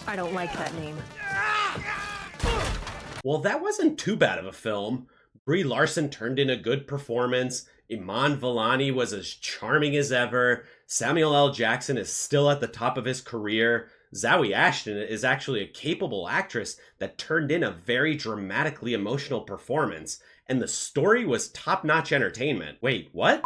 I don't like that name. Well, that wasn't too bad of a film. Brie Larson turned in a good performance. Iman Vellani was as charming as ever. Samuel L. Jackson is still at the top of his career. Zawe Ashton is actually a capable actress that turned in a very dramatically emotional performance. And the story was top-notch entertainment. Wait, what?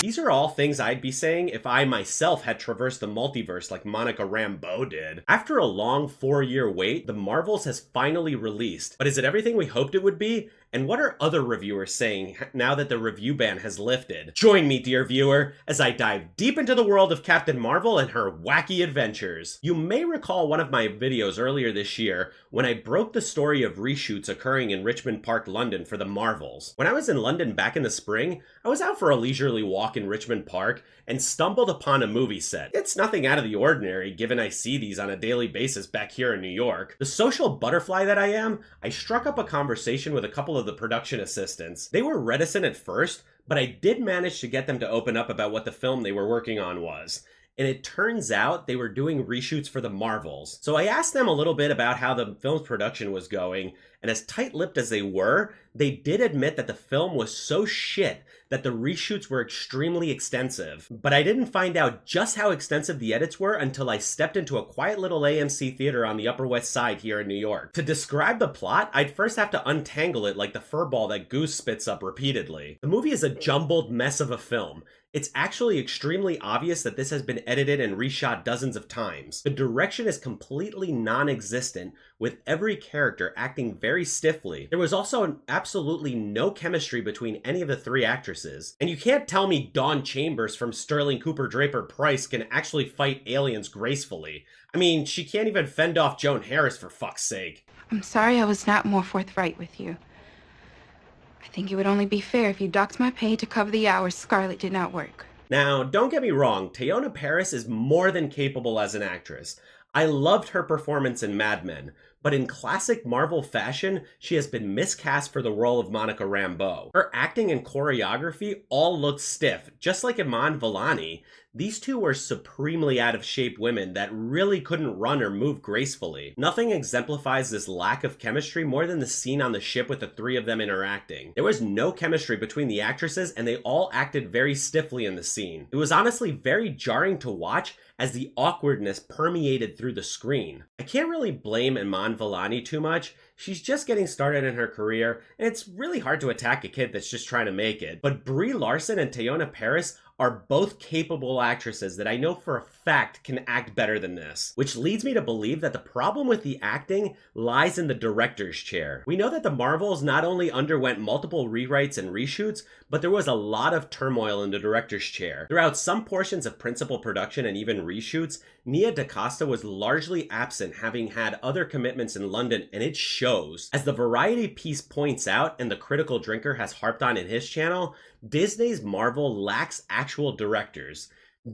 These are all things I'd be saying if I myself had traversed the multiverse like Monica Rambeau did. After a long 4-year wait, The Marvels has finally released. But is it everything we hoped it would be? And what are other reviewers saying now that the review ban has lifted? Join me, dear viewer, as I dive deep into the world of Captain Marvel and her wacky adventures. You may recall one of my videos earlier this year when I broke the story of reshoots occurring in Richmond Park, London for The Marvels. When I was in London back in the spring, I was out for a leisurely walk in Richmond Park and stumbled upon a movie set. It's nothing out of the ordinary given I see these on a daily basis back here in New York. The social butterfly that I am, I struck up a conversation with a couple of the production assistants. They were reticent at first, but I did manage to get them to open up about what the film they were working on was. And it turns out they were doing reshoots for The Marvels. So I asked them a little bit about how the film's production was going, and as tight-lipped as they were, they did admit that the film was so shit that the reshoots were extremely extensive. But I didn't find out just how extensive the edits were until I stepped into a quiet little AMC theater on the Upper West Side here in New York. To describe the plot, I'd first have to untangle it like the furball that Goose spits up repeatedly. The movie is a jumbled mess of a film. It's actually extremely obvious that this has been edited and reshot dozens of times. The direction is completely non-existent, with every character acting very stiffly. There was also absolutely no chemistry between any of the three actresses. And you can't tell me Dawn Chambers from Sterling Cooper Draper Price can actually fight aliens gracefully. I mean, she can't even fend off Joan Harris for fuck's sake. I'm sorry I was not more forthright with you. I think it would only be fair if you docked my pay to cover the hours Scarlett did not work. Now, don't get me wrong, Teyonah Parris is more than capable as an actress. I loved her performance in Mad Men, but in classic Marvel fashion, she has been miscast for the role of Monica Rambeau. Her acting and choreography all looked stiff, just like Iman Vellani. These two were supremely out of shape women that really couldn't run or move gracefully. Nothing exemplifies this lack of chemistry more than the scene on the ship with the three of them interacting. There was no chemistry between the actresses and they all acted very stiffly in the scene. It was honestly very jarring to watch as the awkwardness permeated through the screen. I can't really blame Iman Vellani too much. She's just getting started in her career, and it's really hard to attack a kid that's just trying to make it. But Brie Larson and Teyonah Parris are both capable actresses that I know for a fact can act better than this. Which leads me to believe that the problem with the acting lies in the director's chair. We know that The Marvels not only underwent multiple rewrites and reshoots, but there was a lot of turmoil in the director's chair. Throughout some portions of principal production and even reshoots, Nia DaCosta was largely absent, having had other commitments in London, and it shows. As the Variety piece points out, and the Critical Drinker has harped on in his channel, Disney's Marvel lacks actual directors.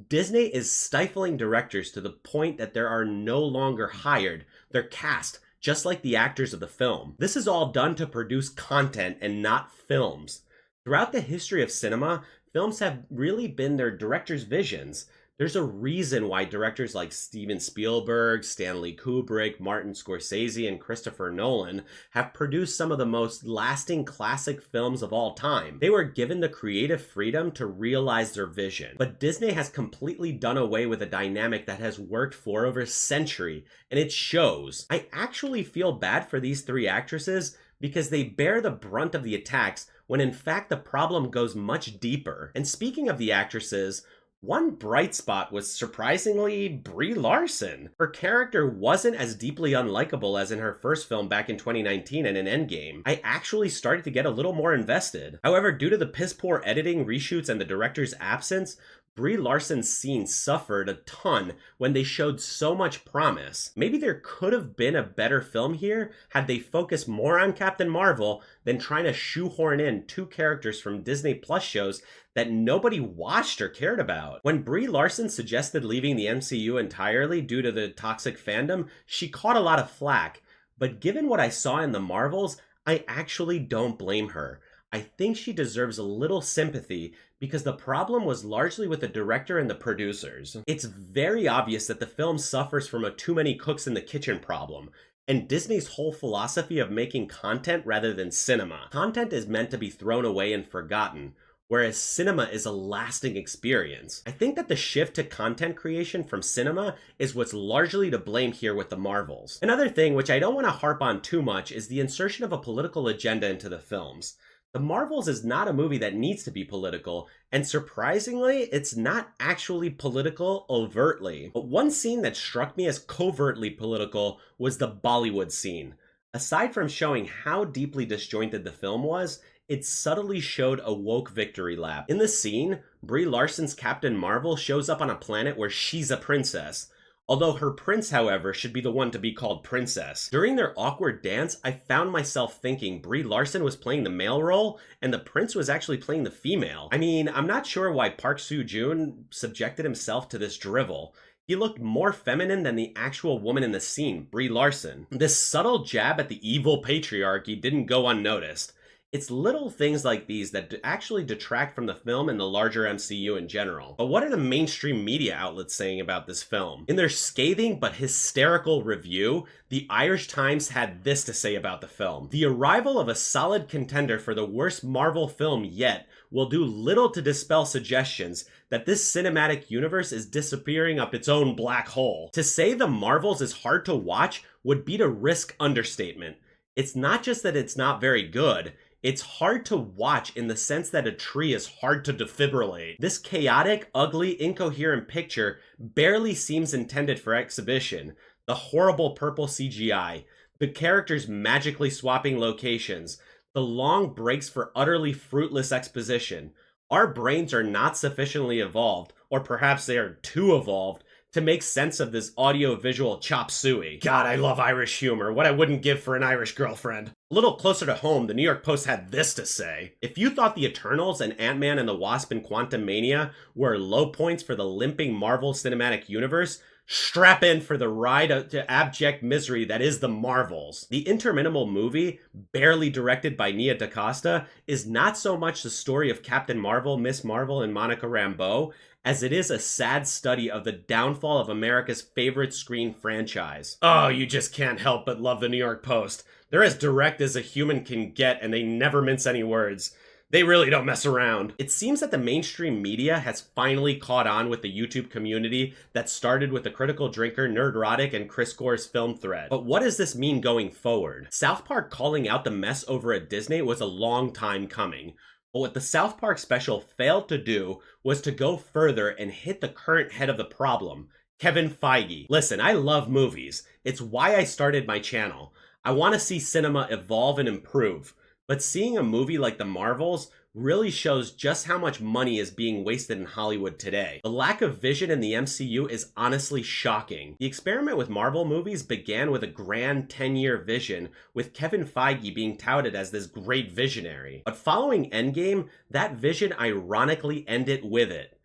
Disney is stifling directors to the point that there are no longer hired. They're cast, just like the actors of the film. This is all done to produce content and not films. Throughout the history of cinema, films have really been their directors' visions. There's a reason why directors like Steven Spielberg, Stanley Kubrick, Martin Scorsese, and Christopher Nolan have produced some of the most lasting classic films of all time. They were given the creative freedom to realize their vision. But Disney has completely done away with a dynamic that has worked for over a century, and it shows. I actually feel bad for these three actresses because they bear the brunt of the attacks when in fact the problem goes much deeper. And speaking of the actresses, one bright spot was surprisingly Brie Larson. Her character wasn't as deeply unlikable as in her first film back in 2019 and in Endgame. I actually started to get a little more invested. However, due to the piss-poor editing, reshoots, and the director's absence, Brie Larson's scenes suffered a ton when they showed so much promise. Maybe there could have been a better film here had they focused more on Captain Marvel than trying to shoehorn in two characters from Disney Plus shows that nobody watched or cared about. When Brie Larson suggested leaving the MCU entirely due to the toxic fandom, she caught a lot of flack. But given what I saw in The Marvels, I actually don't blame her. I think she deserves a little sympathy because the problem was largely with the director and the producers. It's very obvious that the film suffers from a too many cooks in the kitchen problem, and Disney's whole philosophy of making content rather than cinema. Content is meant to be thrown away and forgotten, whereas cinema is a lasting experience. I think that the shift to content creation from cinema is what's largely to blame here with the Marvels. Another thing, which I don't want to harp on too much, is the insertion of a political agenda into the films. The Marvels is not a movie that needs to be political, and surprisingly, it's not actually political overtly. But one scene that struck me as covertly political was the Bollywood scene. Aside from showing how deeply disjointed the film was, it subtly showed a woke victory lap. In the scene, Brie Larson's Captain Marvel shows up on a planet where she's a princess. Although her prince, however, should be the one to be called princess. During their awkward dance, I found myself thinking Brie Larson was playing the male role, and the prince was actually playing the female. I mean, I'm not sure why Park Seo-joon subjected himself to this drivel. He looked more feminine than the actual woman in the scene, Brie Larson. This subtle jab at the evil patriarchy didn't go unnoticed. It's little things like these that actually detract from the film and the larger MCU in general. But what are the mainstream media outlets saying about this film? In their scathing but hysterical review, the Irish Times had this to say about the film. The arrival of a solid contender for the worst Marvel film yet will do little to dispel suggestions that this cinematic universe is disappearing up its own black hole. To say the Marvels is hard to watch would be to risk understatement. It's not just that it's not very good, it's hard to watch in the sense that a tree is hard to defibrillate. This chaotic, ugly, incoherent picture barely seems intended for exhibition. The horrible purple CGI, the characters magically swapping locations, the long breaks for utterly fruitless exposition. Our brains are not sufficiently evolved, or perhaps they are too evolved, to make sense of this audio-visual chop suey. God, I love Irish humor. What I wouldn't give for an Irish girlfriend. A little closer to home, the New York Post had this to say. If you thought the Eternals and Ant-Man and the Wasp and Quantumania were low points for the limping Marvel Cinematic Universe, strap in for the ride to abject misery that is the Marvels. The interminable movie, barely directed by Nia DaCosta, is not so much the story of Captain Marvel, Miss Marvel, and Monica Rambeau, as it is a sad study of the downfall of America's favorite screen franchise. Oh, you just can't help but love the New York Post. They're as direct as a human can get, and they never mince any words. They really don't mess around. It seems that the mainstream media has finally caught on with the YouTube community that started with the Critical Drinker, Nerdrotic, and Chris Gore's film thread. But what does this mean going forward? South Park calling out the mess over at Disney was a long time coming. But what the South Park special failed to do was to go further and hit the current head of the problem, Kevin Feige. Listen, I love movies. It's why I started my channel. I want to see cinema evolve and improve. But seeing a movie like The Marvels really shows just how much money is being wasted in Hollywood today. The lack of vision in the MCU is honestly shocking. The experiment with Marvel movies began with a grand 10-year vision, with Kevin Feige being touted as this great visionary. But following Endgame, that vision ironically ended with it.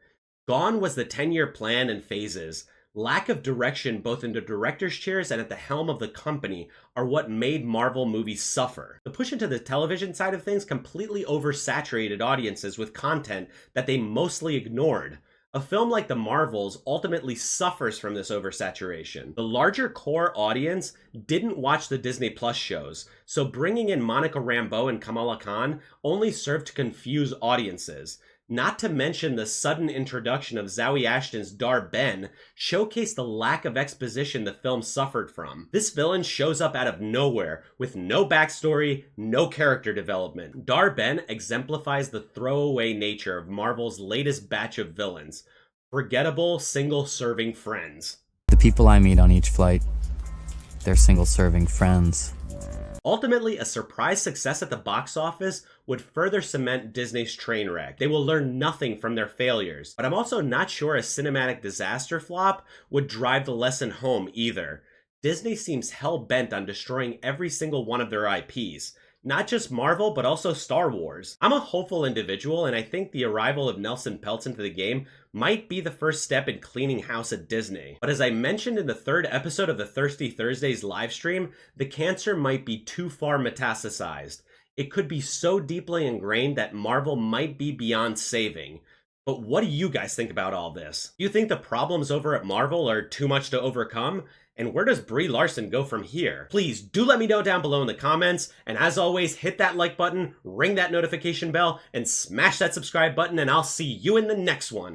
Gone was the 10-year plan and phases. Lack of direction both in the director's chairs and at the helm of the company are what made Marvel movies suffer. The push into the television side of things completely oversaturated audiences with content that they mostly ignored. A film like The Marvels ultimately suffers from this oversaturation. The larger core audience didn't watch the Disney Plus shows, so bringing in Monica Rambeau and Kamala Khan only served to confuse audiences. Not to mention the sudden introduction of Zawe Ashton's Dar-Ben showcased the lack of exposition the film suffered from. This villain shows up out of nowhere with no backstory, no character development. Dar-Ben exemplifies the throwaway nature of Marvel's latest batch of villains. Forgettable, single-serving friends. The people I meet on each flight, they're single-serving friends. Ultimately, a surprise success at the box office would further cement Disney's train wreck. They will learn nothing from their failures. But I'm also not sure a cinematic disaster flop would drive the lesson home either. Disney seems hell-bent on destroying every single one of their IPs. Not just Marvel, but also Star Wars. I'm a hopeful individual, and I think the arrival of Nelson Peltz into the game might be the first step in cleaning house at Disney. But as I mentioned in the third episode of the Thirsty Thursdays livestream, the cancer might be too far metastasized. It could be so deeply ingrained that Marvel might be beyond saving. But what do you guys think about all this? Do you think the problems over at Marvel are too much to overcome? And where does Brie Larson go from here? Please do let me know down below in the comments. And as always, hit that like button, ring that notification bell, and smash that subscribe button, and I'll see you in the next one.